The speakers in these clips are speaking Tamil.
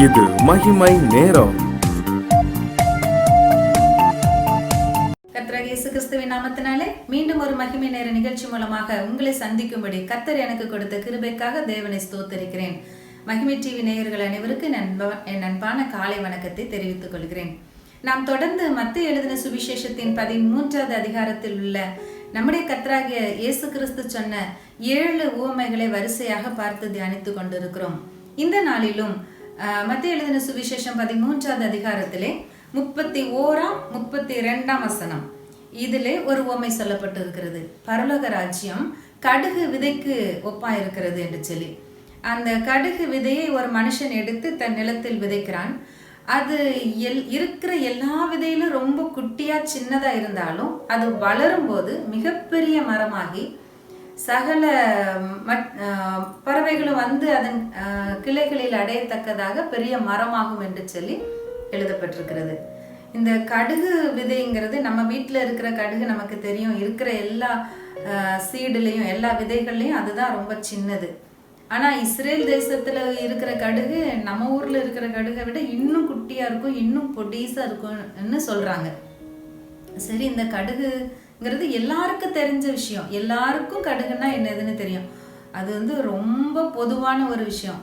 இது மகிமை நேரம். கர்த்தராகிய இயேசு கிறிஸ்துவின் நாமத்தினாலே மீண்டும் ஒரு மகிமை நேர நிகழ்ச்சி மூலமாக உங்களை சந்திக்கும்படி கர்த்தர் எனக்கு கொடுத்த கிருபைக்காக தேவனை ஸ்தோத்தரிக்கிறேன். மகிமை டிவி நேயர்கள் அனைவருக்கு என் அன்பான காலை வணக்கத்தை தெரிவித்துக் கொள்கிறேன். நாம் தொடர்ந்து மத்தேயு எழுதின சுவிசேஷத்தின் 13வது அதிகாரத்தில் உள்ள நம்முடைய கர்த்தராகிய இயேசு கிறிஸ்து சொன்ன 7 உவமைகளை வரிசையாக பார்த்து தியானித்துக் கொண்டிருக்கிறோம். இந்த நாளிலும் மத்தேயு எழுதின சுவிசேஷம் 13வது அதிகாரத்திலே 31ஆம் 32ஆம் வசனம் இதிலே ஒரு உவமை சொல்லப்பட்டிருக்கிறது. பரலோக ராஜ்யம் கடுகு விதைக்கு ஒப்பாயிருக்கிறது என்று சொல்லி, அந்த கடுகு விதையை ஒரு மனுஷன் எடுத்து தன் நிலத்தில் விதைக்கிறான். அது இருக்கிற எல்லா விதையிலும் ரொம்ப குட்டியா சின்னதா இருந்தாலும் அது வளரும் போது மிகப்பெரிய மரமாகி சகல பறவைகளும் வந்து அதன் கிளைகளில் அடையத்தக்கதாக பெரிய மரமாகும் என்று சொல்லி எழுதப்பட்டிருக்கிறது. இந்த கடுகு விதைங்கிறது நம்ம வீட்டில் இருக்கிற கடுகு நமக்கு தெரியும். இருக்கிற எல்லா சீடுலையும் எல்லா விதைகள்லையும் அதுதான் ரொம்ப சின்னது. ஆனால் இஸ்ரேல் தேசத்தில் இருக்கிற கடுகு நம்ம ஊரில் இருக்கிற கடுகை விட இன்னும் குட்டியாக இருக்கும், இன்னும் பொடிசாக இருக்கும்னு சொல்கிறாங்க. சரி, இந்த கடுகுங்கிறது எல்லாருக்கும் தெரிஞ்ச விஷயம். எல்லாருக்கும் கடுகுன்னா என்னதுன்னு தெரியும். அது வந்து ரொம்ப பொதுவான ஒரு விஷயம்.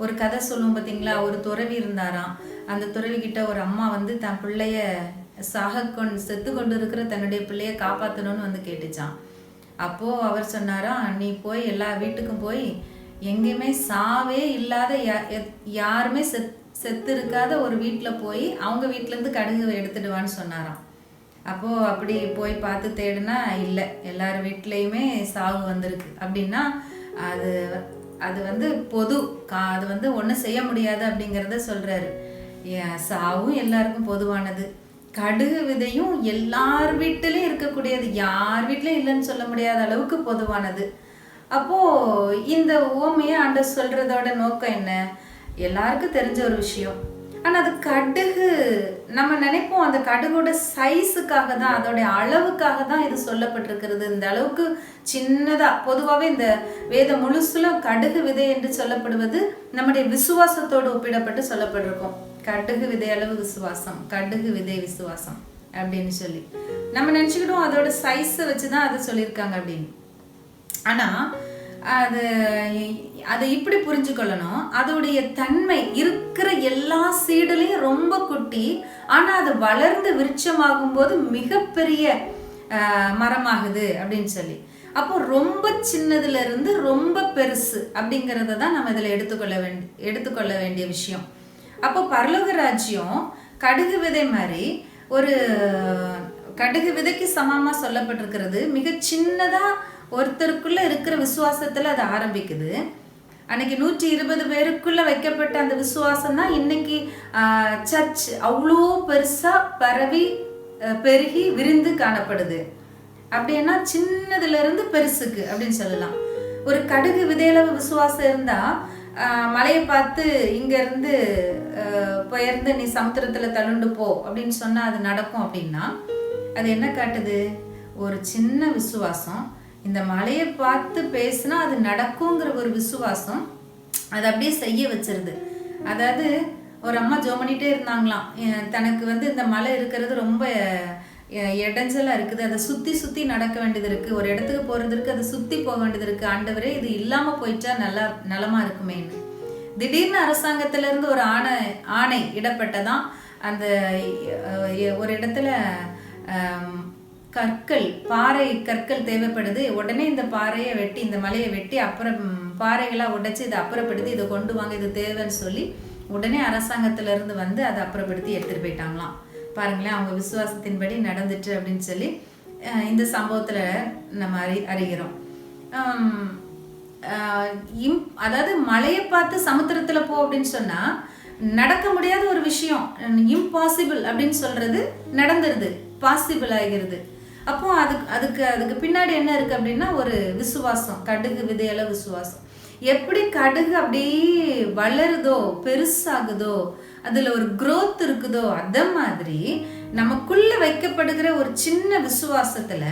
ஒரு கதை சொல்லுவோம் பார்த்தீங்களா? ஒரு துறவி இருந்தாராம். அந்த துறவி கிட்ட ஒரு அம்மா வந்து தன் பிள்ளைய செத்து கொண்டு இருக்கிற தன்னுடைய பிள்ளைய காப்பாற்றணும்னு வந்து கேட்டுச்சான். அப்போது அவர் சொன்னாராம், நீ போய் எல்லா வீட்டுக்கும் போய் எங்கேயுமே சாவே இல்லாத யாருமே செத்து இருக்காத ஒரு வீட்டில் போய் அவங்க வீட்டிலேருந்து கடுகு எடுத்துடுவான்னு சொன்னாராம். அப்போது அப்படி போய் பார்த்து தேடுனா இல்லை, எல்லார் வீட்லேயுமே சாவு வந்திருக்கு. அப்படின்னா அது வந்து பொது அது வந்து ஒன்றும் செய்ய முடியாது அப்படிங்கிறத சொல்கிறாரு. சாவும் எல்லாருக்கும் பொதுவானது, கடுகு விதையும் எல்லார் வீட்டிலையும் இருக்கக்கூடியது, யார் வீட்லையும் இல்லைன்னு சொல்ல முடியாத அளவுக்கு பொதுவானது. அப்போது இந்த உவமையை ஆண்டவர் சொல்கிறதோட நோக்கம் என்ன? எல்லாருக்கும் தெரிஞ்ச ஒரு விஷயம். ஆனால் அது கடுகு, நம்ம நினைப்போம் அந்த கடுகோட சைஸுக்காக தான், அதோடைய அளவுக்காக தான் இது சொல்லப்பட்டிருக்கிறது. இந்த அளவுக்கு சின்னதாக பொதுவாகவே இந்த வேதம் முழுசுல கடுகு விதை என்று சொல்லப்படுவது நம்முடைய விசுவாசத்தோடு ஒப்பிடப்பட்டு சொல்லப்பட்டிருக்கோம். கடுகு விதை அளவு விசுவாசம், கடுகு விதை விசுவாசம் அப்படின்னு சொல்லி நம்ம நினச்சிக்கிட்டோம் அதோட சைஸை வச்சு தான் அதை சொல்லியிருக்காங்க அப்படின்னு. ஆனால் அதை இப்படி புரிஞ்சுக்கொள்ளணும், அதோடைய தன்மை இருக்கிற எல்லா சீடுலையும் ரொம்ப குட்டி, ஆனால் அது வளர்ந்து விருட்சமாகும் போது மிகப்பெரிய மரமாகுது அப்படின்னு சொல்லி. அப்போ ரொம்ப சின்னதுல இருந்து ரொம்ப பெருசு அப்படிங்கிறத தான் நம்ம இதில் எடுத்துக்கொள்ள வேண்டிய விஷயம். அப்போ பரலோக ராஜ்யம் கடுகு விதை மாதிரி ஒரு கடுகு விதைக்கு சமமா சொல்லப்பட்டிருக்கிறது. மிக சின்னதா ஒருத்தருக்குள்ள இருக்கிற விசுவாசத்துல அது ஆரம்பிக்குது. அன்னைக்கு 120 பேருக்குள்ள வைக்கப்பட்ட அந்த விசுவாசம் தான் இன்னைக்கு சர்ச் அவ்வளோ பெருசா பரவி பெருகி விரிந்து காணப்படுது. அப்படின்னா சின்னதுல இருந்து பெருசுக்கு அப்படின்னு சொல்லலாம். ஒரு கடுகு விதையளவு விசுவாசம் இருந்தா மலையை பார்த்து இங்க இருந்து போயிருந்து நீ சமுத்திரத்துல தள்ளுண்டு போ அப்படின்னு சொன்னா அது நடக்கும். அப்படின்னா அது என்ன காட்டுது? ஒரு சின்ன விசுவாசம். இந்த மலையை பார்த்து பேசினா அது நடக்குங்கிற ஒரு விசுவாசம் அது அப்படியே செய்ய வச்சிருது. அதாவது ஒரு அம்மா ஜோம் பண்ணிட்டே இருந்தாங்களாம். தனக்கு வந்து இந்த மலை இருக்கிறது ரொம்ப இடைஞ்சலா இருக்குது, அதை சுத்தி சுத்தி நடக்க வேண்டியது இருக்கு, ஒரு இடத்துக்கு போறதுக்கு அதை சுத்தி போக வேண்டியது இருக்கு. ஆண்டவரே, இது இல்லாம போயிட்டா நலமா இருக்குமேன்னு திடீர்னு அரசாங்கத்துல இருந்து ஒரு ஆணை இடப்பட்டதான். அந்த ஒரு இடத்துல பாறை கற்கள் தேவைப்படுது. உடனே இந்த பாறையை வெட்டி, இந்த மலையை வெட்டி அப்புறம் பாறைகளாக உடைச்சு இதை அப்புறப்படுத்தி இதை கொண்டு வாங்க, இது தேவைன்னு சொல்லி உடனே அரசாங்கத்துல இருந்து வந்து அதை அப்புறப்படுத்தி எடுத்துட்டு போயிட்டாங்களாம். பாருங்களேன், அவங்க விசுவாசத்தின்படி நடந்துட்டு அப்படின்னு சொல்லி இந்த சம்பவத்துல நம்ம அறிகிறோம். அதாவது மலையை பார்த்து சமுத்திரத்துல போ அப்படின்னு சொன்னா நடக்க முடியாத ஒரு விஷயம், இம்பாசிபிள் அப்படின்னு சொல்றது நடந்துருது, பாசிபிள் ஆகிறது. அப்போ அதுக்கு பின்னாடி என்ன இருக்கு அப்படின்னா ஒரு விசுவாசம், கடுகு விதையில விசுவாசம். எப்படி கடுகு அப்படியே வளருதோ பெருசாகுதோ அதுல ஒரு growth இருக்குதோ, அத மாதிரி நமக்குள்ள வைக்கப்படுகிற ஒரு சின்ன விசுவாசத்துல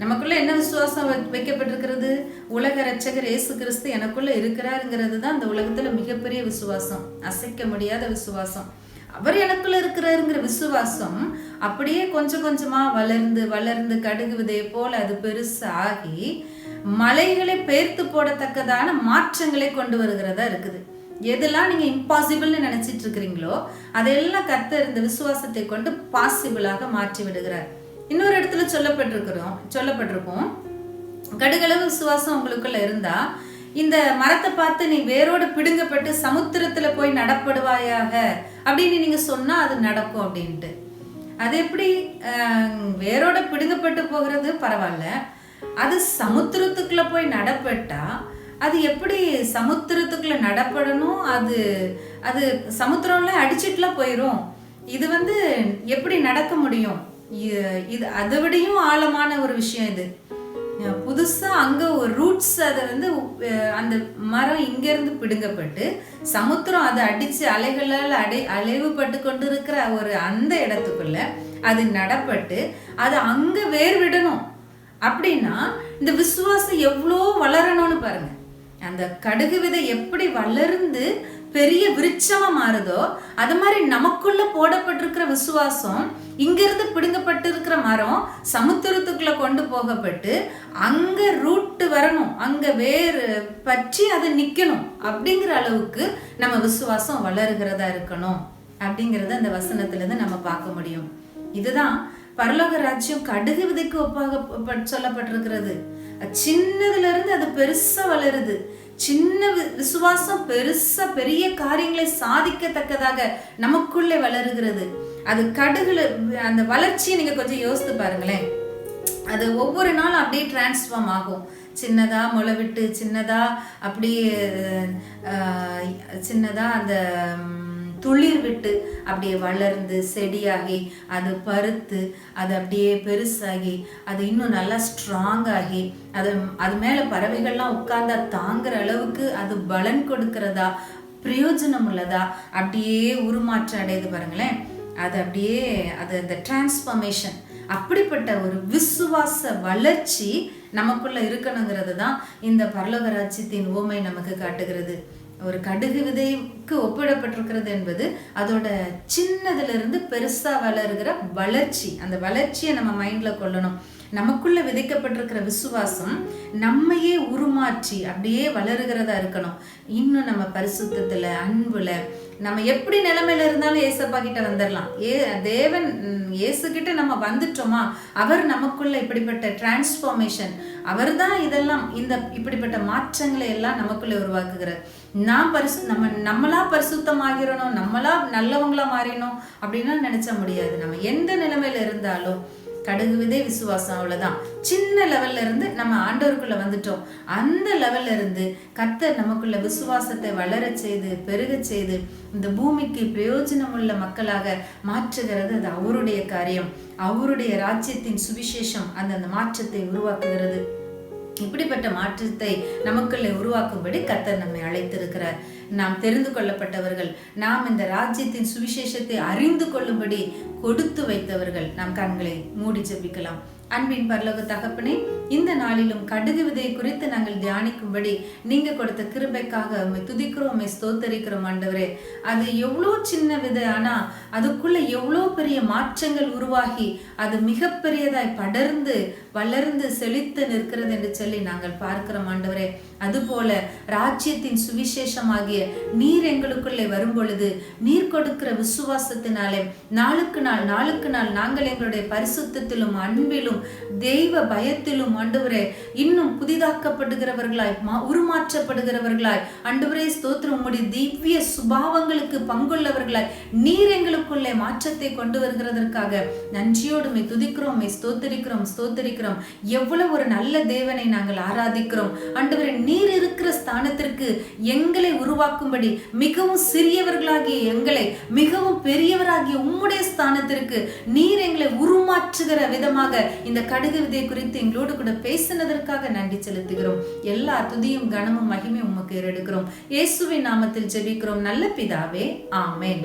நமக்குள்ள என்ன விசுவாசம் வைக்கப்பட்டிருக்கிறது? உலக இரட்சகர் இயேசு கிறிஸ்து எனக்குள்ள இருக்கிறாருங்கிறது தான் இந்த உலகத்துல மிகப்பெரிய விசுவாசம், அசைக்க முடியாத விசுவாசம். அவர் எனக்குள்ள இருக்கிறாருங்கிற விசுவாசம் அப்படியே கொஞ்சம் கொஞ்சமா வளர்ந்து வளர்ந்து கடுகு விதையை போல அது பெருசாகி மலைகளை பெயர்த்து போடத்தக்கதான மாற்றங்களை கொண்டு வருகிறதா இருக்குது. எதெல்லாம் நீங்க இம்பாசிபிள்னு நினைச்சிட்டு இருக்கிறீங்களோ அதெல்லாம் கர்த்தர் இந்த விசுவாசத்தை கொண்டு பாசிபிளாக மாற்றி விடுகிறார். இன்னொரு இடத்துல சொல்லப்பட்டிருக்கும் கடுகளவு விசுவாசம் உங்களுக்குள்ள இருந்தா இந்த மரத்தை பார்த்து நீ வேரோடு பிடுங்கப்பட்டு சமுத்திரத்துல போய் நடப்படுவாயாக அப்படின்னு நீங்க சொன்னா அது நடக்கும் அப்படின்ட்டு. அது எப்படி? வேரோட பிடுங்கப்பட்டு போகிறது பரவாயில்ல, அது சமுத்திரத்துக்குள்ள போய் நடப்பட்டா அது எப்படி சமுத்திரத்துக்குள்ள நடப்படணும்? அது அது சமுத்திரம்ல அடிச்சிட்டுலாம் போயிடும். இது எப்படி நடக்க முடியும்? இது அதை விடையும் ஆழமான ஒரு விஷயம். இது புதுசா அங்க ஒரு ரூட்ஸ், அதை அந்த மரம் இங்க இருந்து பிடுங்கப்பட்டு சமுத்திரம் அதை அடிச்சு அலைகளால் அலைவுபட்டு கொண்டு இருக்கிற ஒரு அந்த இடத்துக்குள்ள அது நடப்பட்டு அது அங்க வேர் விடணும். அப்படின்னா இந்த விசுவாசம் எவ்வளோ வளரணும்னு பாருங்க. அந்த கடுகு விதை எப்படி வளர்ந்து பெரிய விருட்சமா மாறுதோ அது மாதிரி நமக்குள்ள போடப்பட்டிருக்கிற விசுவாசம் இங்கிருந்து பிடுங்கப்பட்டு இருக்கிற மரம் சமுத்திரத்துக்குள்ள கொண்டு போகப்பட்டு அங்க ரூட்டு வரணும், அங்க வேறு பற்றி அது நிக்கணும். அப்படிங்கிற அளவுக்கு நம்ம விசுவாசம் வளருகிறதா இருக்கணும் அப்படிங்கறத அந்த வசனத்துல இருந்து நம்ம பார்க்க முடியும். இதுதான் பரலோக ராஜ்யம் கடுகு விதைக்கு ஒப்பாக சொல்லப்பட்டிருக்கிறது. சின்னதுல இருந்து அது பெருசா வளருது. சின்ன விசுவாசம் பெருசா பெரிய காரியங்களை சாதிக்கத்தக்கதாக நமக்குள்ளே வளருகிறது. அது கடுகுல அந்த வளர்ச்சியை நீங்க கொஞ்சம் யோசித்து பாருங்களேன். அது ஒவ்வொரு நாளும் அப்படியே டிரான்ஸ்ஃபார்ம் ஆகும். சின்னதா முளை விட்டு சின்னதா அப்படியே சின்னதா அந்த துளிர் விட்டு அப்படியே வளர்ந்து செடியாகி அது பருத்து அது அப்படியே பெருசாகி அது இன்னும் நல்லா ஸ்ட்ராங் ஆகி அது மேல பறவைகள்லாம் உட்கார்ந்தா தாங்குற அளவுக்கு அது பலன் கொடுக்கிறதா, பிரயோஜனம் உள்ளதா அப்படியே உருமாற்றம் அடையுது பாருங்களேன். அது அப்படியே அது அந்த டிரான்ஸ்ஃபர்மேஷன், அப்படிப்பட்ட ஒரு விசுவாச வளர்ச்சி நமக்குள்ள இருக்கணுங்கிறது தான் இந்த பரலோக ராஜ்யத்தின் உவமை நமக்கு காட்டுகிறது. ஒரு கடுகு விதைக்கு ஒப்பிடப்பட்டிருக்கிறது என்பது அதோட சின்னதுல இருந்து பெருசா வளருகிற வளர்ச்சி. அந்த வளர்ச்சியை நம்ம மைண்ட்ல கொள்ளணும். நமக்குள்ள விதைக்கப்பட்டிருக்கிற விசுவாசம் நம்மையே உருமாற்றி அப்படியே வளருகிறதா இருக்கணும். இன்னும் நம்ம பரிசுத்தத்துல அன்புல நம்ம எப்படி நிலைமையில இருந்தாலும் ஏசப்பா கிட்ட வந்துடலாம். தேவன் இயேசு கிட்ட நம்ம வந்துட்டோமா, அவர் நமக்குள்ள இப்படிப்பட்ட டிரான்ஸ்ஃபார்மேஷன், அவர் தான் இதெல்லாம் இப்படிப்பட்ட மாற்றங்களை எல்லாம் நமக்குள்ள உருவாக்குகிறார். நம்மளா பரிசுத்தமாகிறணும், நம்மளா நல்லவங்களா மாறினோம் அப்படின்னா நினைச்ச முடியாது. நம்ம எந்த நிலைமையில இருந்தாலும் கடுகு விதை விசுவாசம், அவ்வளவுதான். சின்ன லெவல்ல இருந்து நம்ம ஆண்டவருக்குள்ள வந்துட்டோம். அந்த லெவல்ல இருந்து கர்த்தர் நமக்குள்ள விசுவாசத்தை வளர செய்து பெருக செய்து இந்த பூமிக்கு பிரயோஜனம் உள்ள மக்களாக மாற்றுகிறது. அது அவருடைய காரியம். அவருடைய ராஜ்யத்தின் சுவிசேஷம் அந்த மாற்றத்தை உருவாக்குகிறது. இப்படிப்பட்ட மாற்றத்தை நமக்குள்ளே உருவாக்கும்படி கர்த்தர் நம்மை அழைத்திருக்கிறார். நாம் தெரிந்து கொள்ளப்பட்டவர்கள், நாம் இந்த ராஜ்யத்தின் சுவிசேஷத்தை அறிந்து கொள்ளும்படி கொடுத்து வைத்தவர்கள். நாம் கண்களை மூடி ஜெபிக்கலாம். அன்பின் பரலோக தகப்பனே, இந்த நாளிலும் கடுகு விதை குறித்து நாங்கள் தியானிக்கும்படி நீங்க கொடுத்த கிருபைக்காக உம்மை துதிக்கிறோம், உம்மை ஸ்தோத்தரிக்கிறோம் ஆண்டவரே. அது எவ்வளோ சின்ன விதை, ஆனா அதுக்குள்ள எவ்வளோ பெரிய மாற்றங்கள் உருவாகி அது மிகப்பெரியதாய் படர்ந்து வளர்ந்து செழித்து நிற்கிறது என்று சொல்லி நாங்கள் பார்க்கிறோம் ஆண்டவரே. அதுபோல ராஜ்யத்தின் சுவிசேஷமாகிய நீர் எங்களுக்குள்ளே வரும் பொழுது நீர் கொடுக்கிற விசுவாசத்தினாலே நாளுக்கு நாள் நாங்கள் எங்களுடைய பரிசுத்தத்திலும் அன்பிலும் தெய்வ பயத்திலும் ஆண்டவரே இன்னும் புதிதாக்கப்படுகிறவர்களாய் உருமாற்றப்படுகிறவர்களாய் ஆண்டவரே ஸ்தோத்திரம், உம்முடைய திவ்ய சுபாவங்களுக்கு பங்குள்ளவர்களாய் நீர் எங்களுக்குள்ளே மாற்றத்தை கொண்டு வருகிறதற்காக நன்றியோடு உம்மை துதிக்கிறோம், உம்மை ஸ்தோத்தரிக்கிறோம். எவ்வளவு ஒரு நல்ல தேவனை நாங்கள் ஆராதிக்கிறோம் ஆண்டவரே. நீர் இருக்கிற ஸ்தானத்திற்கு எங்களை உருவாக்கும்படி மிகவும் சிறியவர்களாகிய எங்களை மிகவும் பெரியவராகிய உம்முடைய ஸ்தானத்திற்கு நீர் எங்களை உருமாற்றுகிற விதமாக இந்த கடுகு விதை குறித்து எங்களோடு கூட பேசினதற்காக நன்றி செலுத்துகிறோம். எல்லா துதியும் கனமும் மகிமையும் உமக்கு ஏறெடுக்கிறோம். இயேசுவின் நாமத்தில் ஜெபிக்கிறோம் நல்ல பிதாவே, ஆமென்.